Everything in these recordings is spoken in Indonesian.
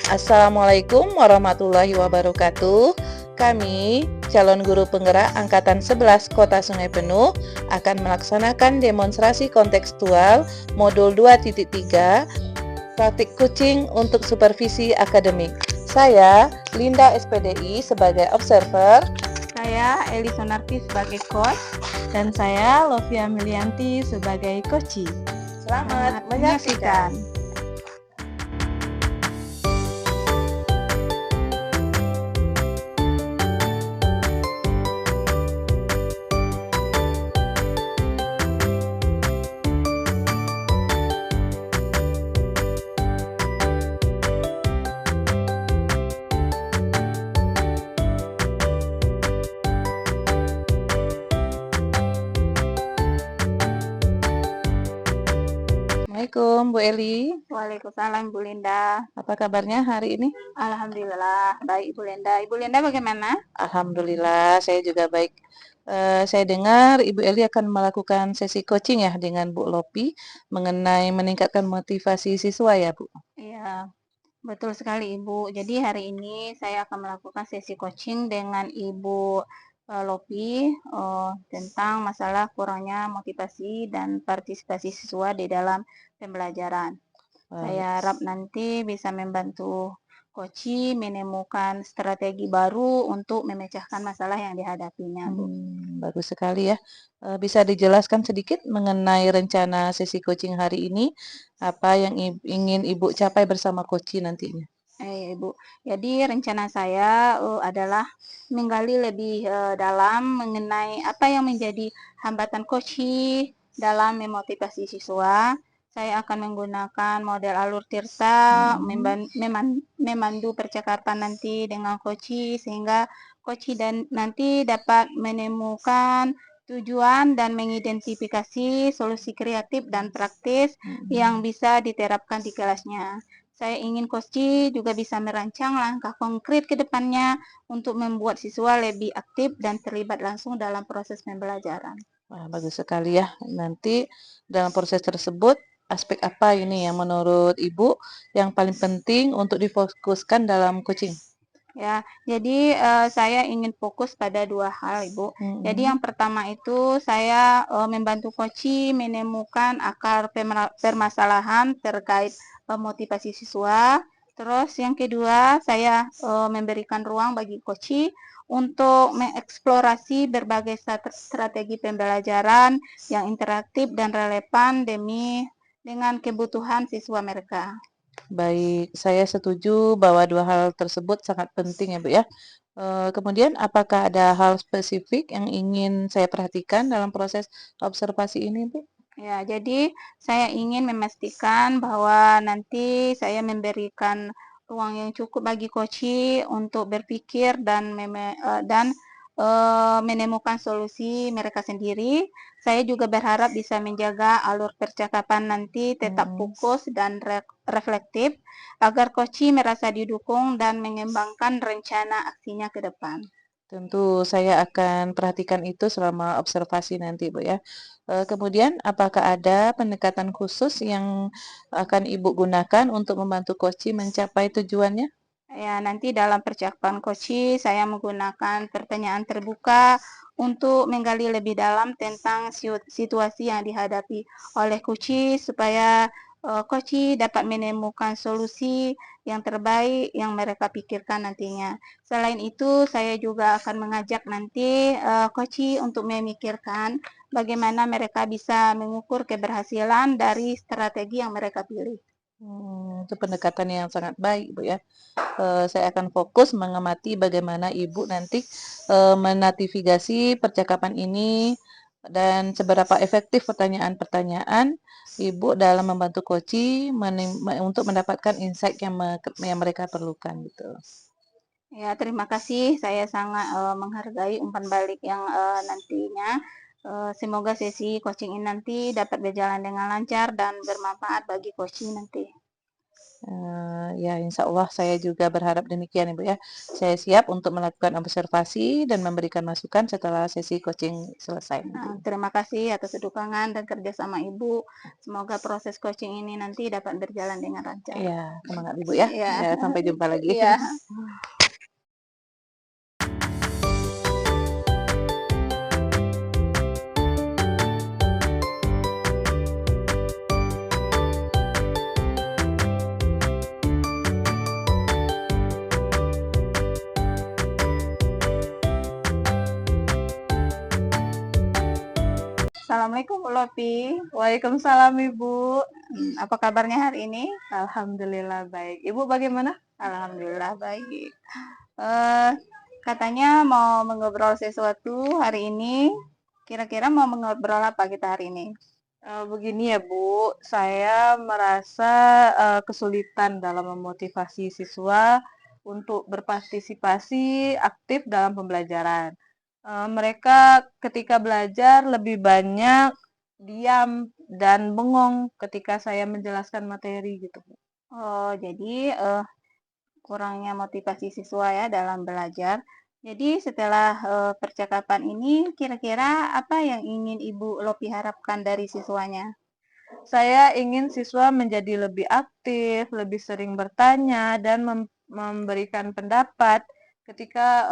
Assalamualaikum warahmatullahi wabarakatuh. Kami, calon guru penggerak Angkatan 11 Kota Sungai Penuh, akan melaksanakan demonstrasi kontekstual Modul 2.3 Praktik Coaching untuk Supervisi Akademik. Saya, Linda SPDI sebagai observer. Saya Eli Sonarti sebagai coach. Dan saya Lovia Milianti sebagai coachee. Selamat menyaksikan. Assalamualaikum Bu Eli. Waalaikumsalam Bu Linda. Apa kabarnya hari ini? Alhamdulillah baik Ibu Linda. Ibu Linda bagaimana? Alhamdulillah saya juga baik. Saya dengar Ibu Eli akan melakukan sesi coaching ya dengan Bu Lopi mengenai meningkatkan motivasi siswa ya Bu? Iya, betul sekali Ibu. Jadi hari ini saya akan melakukan sesi coaching dengan Ibu Lopi tentang masalah kurangnya motivasi dan partisipasi siswa di dalam pembelajaran. Saya harap nanti bisa membantu coachee menemukan strategi baru untuk memecahkan masalah yang dihadapinya, Bu. Bagus sekali ya. Bisa dijelaskan sedikit mengenai rencana sesi coaching hari ini, apa yang ingin Ibu capai bersama coachee nantinya? Ibu. Jadi rencana saya adalah menggali lebih dalam mengenai apa yang menjadi hambatan coachee dalam memotivasi siswa. Saya akan menggunakan model alur tirta, memandu percakapan nanti dengan coachee sehingga coachee dan nanti dapat menemukan tujuan dan mengidentifikasi solusi kreatif dan praktis yang bisa diterapkan di kelasnya. Saya ingin coachee juga bisa merancang langkah konkret ke depannya untuk membuat siswa lebih aktif dan terlibat langsung dalam proses pembelajaran. Wah, bagus sekali ya. Nanti dalam proses tersebut, aspek apa ini yang menurut Ibu yang paling penting untuk difokuskan dalam coaching? Ya, jadi saya ingin fokus pada dua hal, Ibu. Jadi yang pertama itu saya membantu coachee menemukan akar permasalahan terkait motivasi siswa. Terus yang kedua, saya memberikan ruang bagi coachee untuk mengeksplorasi berbagai strategi pembelajaran yang interaktif dan relevan dengan kebutuhan siswa mereka. Baik, saya setuju bahwa dua hal tersebut sangat penting ya Bu ya. Kemudian apakah ada hal spesifik yang ingin saya perhatikan dalam proses observasi ini Bu? Ya, jadi saya ingin memastikan bahwa nanti saya memberikan ruang yang cukup bagi coachee untuk berpikir dan menemukan solusi mereka sendiri. Saya juga berharap bisa menjaga alur percakapan nanti tetap fokus dan reflektif agar coachee merasa didukung dan mengembangkan rencana aksinya ke depan. Tentu saya akan perhatikan itu selama observasi nanti Bu ya. Kemudian apakah ada pendekatan khusus yang akan Ibu gunakan untuk membantu coachee mencapai tujuannya? Ya, nanti dalam percakapan coachee saya menggunakan pertanyaan terbuka untuk menggali lebih dalam tentang situasi yang dihadapi oleh coachee supaya coachee dapat menemukan solusi yang terbaik yang mereka pikirkan nantinya. Selain itu, saya juga akan mengajak nanti coachee untuk memikirkan bagaimana mereka bisa mengukur keberhasilan dari strategi yang mereka pilih. Itu pendekatan yang sangat baik Bu ya. Saya akan fokus mengamati bagaimana Ibu nanti menavigasi percakapan ini dan seberapa efektif pertanyaan-pertanyaan Ibu dalam membantu coachee untuk mendapatkan insight yang mereka perlukan gitu. Ya, terima kasih. Saya sangat menghargai umpan balik yang nantinya. Semoga sesi coaching ini nanti dapat berjalan dengan lancar dan bermanfaat bagi coaching nanti. Ya insya Allah saya juga berharap demikian Ibu ya. Saya siap untuk melakukan observasi dan memberikan masukan setelah sesi coaching selesai nanti. Terima kasih atas dukungan dan kerjasama Ibu. Semoga proses coaching ini nanti dapat berjalan dengan lancar. Iya, semangat Ibu ya. Iya. Ya, sampai jumpa lagi. Iya. Assalamualaikum Bu Lopi. Waalaikumsalam Ibu. Apa kabarnya hari ini? Alhamdulillah baik. Ibu bagaimana? Alhamdulillah baik. Katanya mau mengobrol sesuatu hari ini. Kira-kira mau mengobrol apa kita hari ini? Begini ya Bu, saya merasa kesulitan dalam memotivasi siswa untuk berpartisipasi aktif dalam pembelajaran. Mereka ketika belajar lebih banyak diam dan bengong ketika saya menjelaskan materi gitu Bu. Oh, jadi kurangnya motivasi siswa ya dalam belajar. Jadi setelah percakapan ini, kira-kira apa yang ingin Ibu Lopi harapkan dari siswanya? Saya ingin siswa menjadi lebih aktif, lebih sering bertanya, dan memberikan pendapat ketika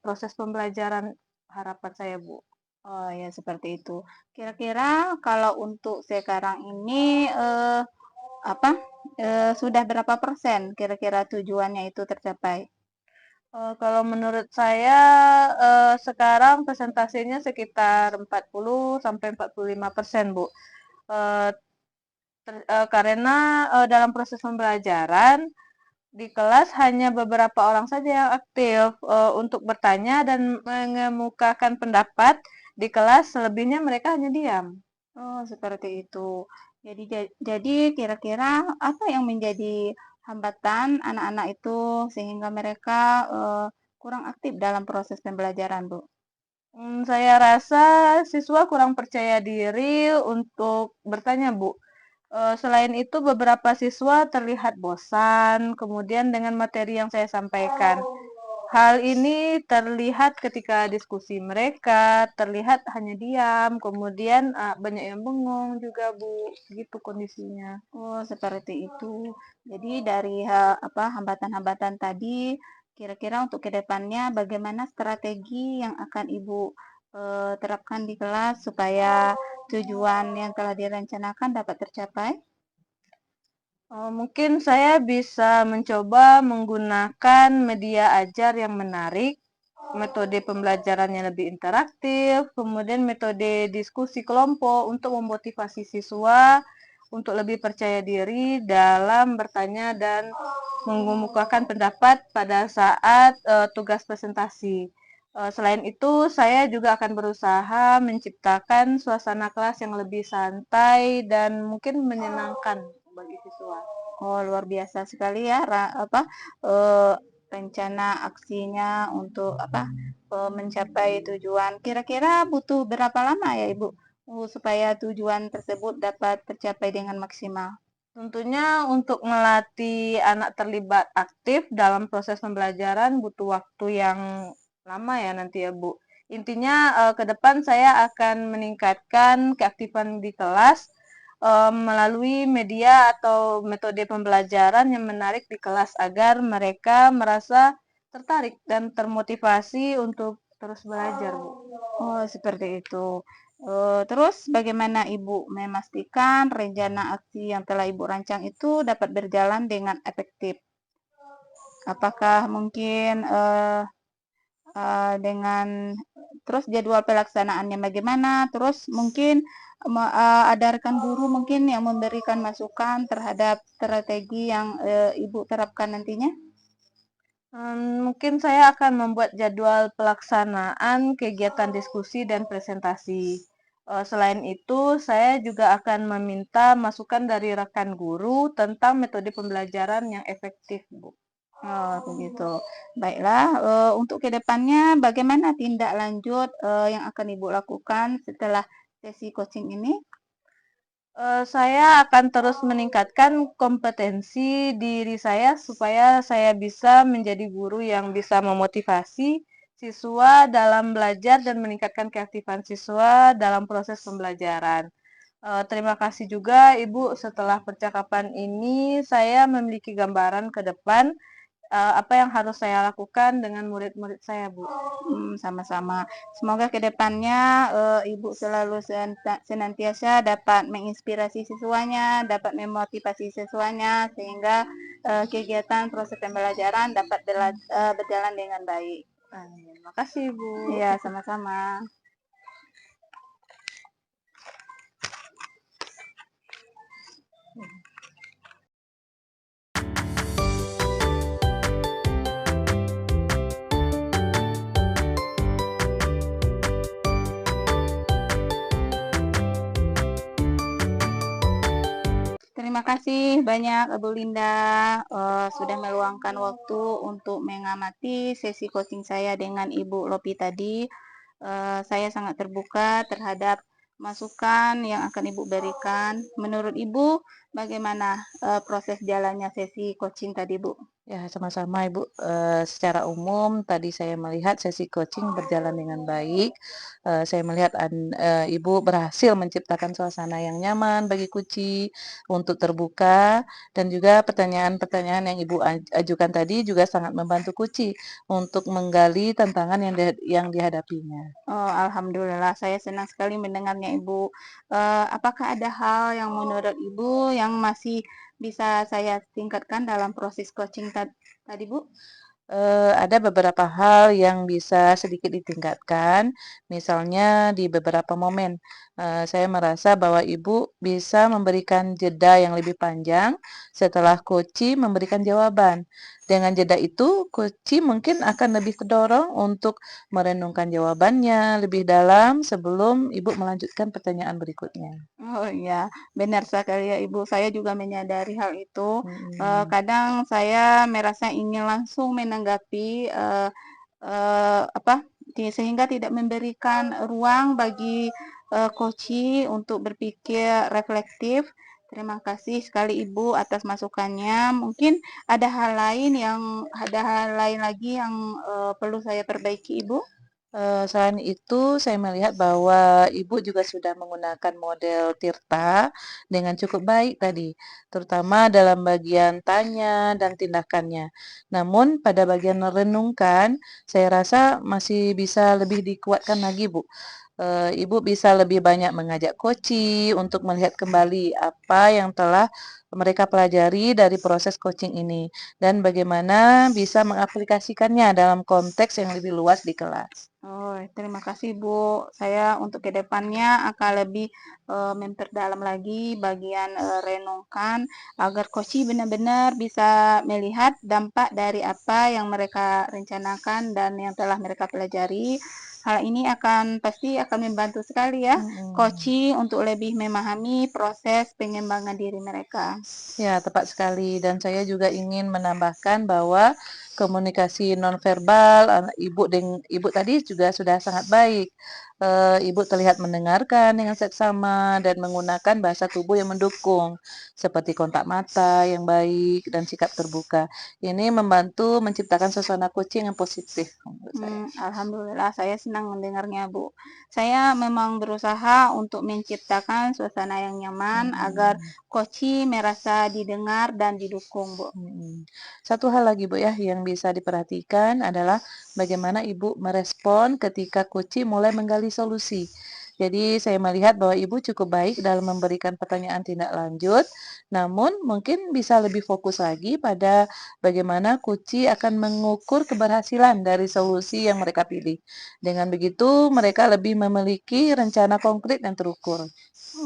proses pembelajaran harapan saya, Bu. Oh ya seperti itu. Kira-kira kalau untuk sekarang ini sudah berapa persen kira-kira tujuannya itu tercapai? Kalau menurut saya sekarang persentasenya sekitar 40 sampai 45%, Bu. Eh, karena dalam proses pembelajaran di kelas hanya beberapa orang saja yang aktif untuk bertanya dan mengemukakan pendapat di kelas, selebihnya mereka hanya diam. Oh, seperti itu. Jadi kira-kira apa yang menjadi hambatan anak-anak itu sehingga mereka kurang aktif dalam proses pembelajaran, Bu? Saya rasa siswa kurang percaya diri untuk bertanya, Bu. Selain itu beberapa siswa terlihat bosan, kemudian dengan materi yang saya sampaikan. Hal ini terlihat ketika diskusi mereka, terlihat hanya diam, kemudian banyak yang bengong juga, Bu. Gitu kondisinya. Oh, seperti itu. Jadi dari hambatan-hambatan tadi, kira-kira untuk kedepannya bagaimana strategi yang akan Ibu terapkan di kelas supaya tujuan yang telah direncanakan dapat tercapai? Mungkin saya bisa mencoba menggunakan media ajar yang menarik, metode pembelajaran yang lebih interaktif, kemudian metode diskusi kelompok untuk memotivasi siswa untuk lebih percaya diri dalam bertanya dan mengemukakan pendapat pada saat tugas presentasi. Selain itu, saya juga akan berusaha menciptakan suasana kelas yang lebih santai dan mungkin menyenangkan bagi siswa. Oh, luar biasa sekali ya, rencana aksinya untuk mencapai tujuan. Kira-kira butuh berapa lama ya, Ibu, supaya tujuan tersebut dapat tercapai dengan maksimal? Tentunya untuk melatih anak terlibat aktif dalam proses pembelajaran butuh waktu yang lama ya nanti ya Bu. Intinya ke depan saya akan meningkatkan keaktifan di kelas melalui media atau metode pembelajaran yang menarik di kelas agar mereka merasa tertarik dan termotivasi untuk terus belajar, Bu. Oh, seperti itu. Terus bagaimana Ibu memastikan rencana aksi yang telah Ibu rancang itu dapat berjalan dengan efektif? Apakah mungkin dengan terus jadwal pelaksanaannya bagaimana? Terus mungkin ada rekan guru mungkin yang memberikan masukan terhadap strategi yang Ibu terapkan nantinya? Mungkin saya akan membuat jadwal pelaksanaan kegiatan diskusi dan presentasi. Selain itu, saya juga akan meminta masukan dari rekan guru tentang metode pembelajaran yang efektif, Bu. Oh, begitu. Baiklah, untuk kedepannya bagaimana tindak lanjut yang akan Ibu lakukan setelah sesi coaching ini? Saya akan terus meningkatkan kompetensi diri saya supaya saya bisa menjadi guru yang bisa memotivasi siswa dalam belajar dan meningkatkan keaktifan siswa dalam proses pembelajaran. Terima kasih juga Ibu, setelah percakapan ini saya memiliki gambaran ke depan apa yang harus saya lakukan dengan murid-murid saya, Bu. Sama-sama. Semoga kedepannya Ibu selalu senantiasa dapat menginspirasi siswanya, dapat memotivasi siswanya, sehingga kegiatan proses pembelajaran dapat berjalan dengan baik. Terima kasih, Bu. Iya, sama-sama. Terima kasih banyak Bu Linda sudah meluangkan waktu untuk mengamati sesi coaching saya dengan Ibu Lopi tadi. Saya sangat terbuka terhadap masukan yang akan Ibu berikan. Menurut Ibu, bagaimana proses jalannya sesi coaching tadi, Bu? Ya, sama-sama Ibu. Secara umum tadi saya melihat sesi coaching berjalan dengan baik. Saya melihat Ibu berhasil menciptakan suasana yang nyaman bagi Kuci untuk terbuka dan juga pertanyaan-pertanyaan yang Ibu ajukan tadi juga sangat membantu Kuci untuk menggali tantangan yang dihadapinya. Oh, alhamdulillah, saya senang sekali mendengarnya, Ibu. Apakah ada hal yang menurut Ibu yang masih bisa saya tingkatkan dalam proses coaching tadi, Bu? Ada beberapa hal yang bisa sedikit ditingkatkan, misalnya di beberapa momen, saya merasa bahwa Ibu bisa memberikan jeda yang lebih panjang setelah Koci memberikan jawaban. Dengan jeda itu, Koci mungkin akan lebih terdorong untuk merenungkan jawabannya lebih dalam sebelum Ibu melanjutkan pertanyaan berikutnya. Oh iya, benar sekali ya Ibu. Saya juga menyadari hal itu. Mhm. Kadang saya merasa ingin langsung menanggapi sehingga tidak memberikan ruang bagi koci untuk berpikir reflektif. Terima kasih sekali Ibu atas masukannya. Mungkin ada hal lain lagi yang perlu saya perbaiki Ibu. Selain itu, saya melihat bahwa Ibu juga sudah menggunakan model Tirta dengan cukup baik tadi, terutama dalam bagian tanya dan tindakannya. Namun pada bagian renungkan, saya rasa masih bisa lebih dikuatkan lagi, Bu. Ibu bisa lebih banyak mengajak koci untuk melihat kembali apa yang telah mereka pelajari dari proses coaching ini dan bagaimana bisa mengaplikasikannya dalam konteks yang lebih luas di kelas. Oh, terima kasih Bu. Saya untuk kedepannya akan lebih memperdalam lagi bagian renungkan agar coach benar-benar bisa melihat dampak dari apa yang mereka rencanakan dan yang telah mereka pelajari. Hal ini pasti akan membantu sekali ya Mhm. coach untuk lebih memahami proses pengembangan diri mereka. Ya, tepat sekali. Dan saya juga ingin menambahkan bahwa komunikasi nonverbal Ibu tadi juga sudah sangat baik. Ibu terlihat mendengarkan dengan seksama dan menggunakan bahasa tubuh yang mendukung, seperti kontak mata yang baik dan sikap terbuka. Ini membantu menciptakan suasana coaching yang positif menurut saya. Alhamdulillah saya senang mendengarnya, Bu. Saya memang berusaha untuk menciptakan suasana yang nyaman agar Mhm. koci merasa didengar dan didukung, Bu. Satu hal lagi Bu ya yang bisa diperhatikan adalah bagaimana Ibu merespon ketika Kuci mulai menggali solusi. Jadi saya melihat bahwa Ibu cukup baik dalam memberikan pertanyaan tindak lanjut, namun mungkin bisa lebih fokus lagi pada bagaimana Kuci akan mengukur keberhasilan dari solusi yang mereka pilih. Dengan begitu mereka lebih memiliki rencana konkret dan terukur.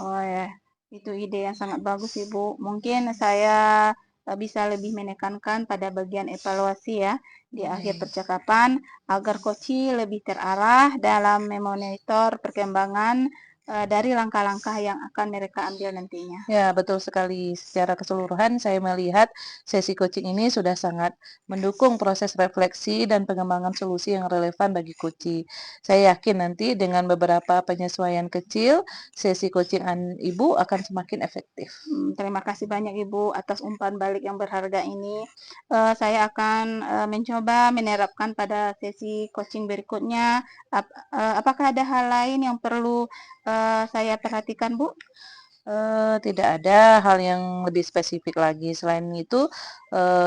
Oh ya, itu ide yang sangat bagus, Ibu. Mungkin saya bisa lebih menekankan pada bagian evaluasi ya di akhir percakapan agar koci lebih terarah dalam memonitor perkembangan dari langkah-langkah yang akan mereka ambil nantinya. Ya, betul sekali. Secara keseluruhan saya melihat sesi coaching ini sudah sangat mendukung proses refleksi dan pengembangan solusi yang relevan bagi coaching. Saya yakin nanti dengan beberapa penyesuaian kecil, sesi coaching Ibu akan semakin efektif. Terima kasih banyak Ibu atas umpan balik yang berharga ini. Saya akan mencoba menerapkan pada sesi coaching berikutnya. Apakah ada hal lain yang perlu saya perhatikan, Bu? Tidak ada hal yang lebih spesifik lagi. Selain itu,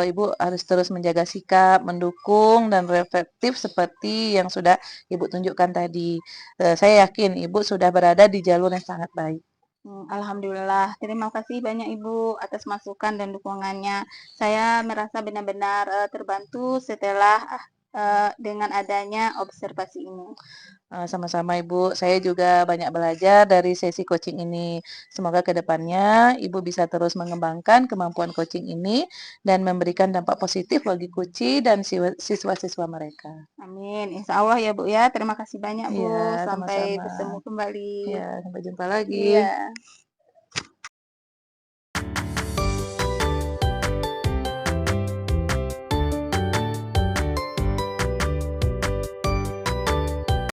Ibu harus terus menjaga sikap, mendukung, dan reflektif seperti yang sudah Ibu tunjukkan tadi. Saya yakin Ibu sudah berada di jalur yang sangat baik. Alhamdulillah. Terima kasih banyak Ibu atas masukan dan dukungannya. Saya merasa benar-benar terbantu setelah dengan adanya observasi ini. Sama-sama Ibu, saya juga banyak belajar dari sesi coaching ini. Semoga ke depannya Ibu bisa terus mengembangkan kemampuan coaching ini dan memberikan dampak positif bagi Kuci dan siswa-siswa mereka. Amin. Insya Allah ya Bu ya. Terima kasih banyak Iya, Bu. Sampai sama-sama. ketemu kembali. Iya, sampai jumpa lagi. Iya.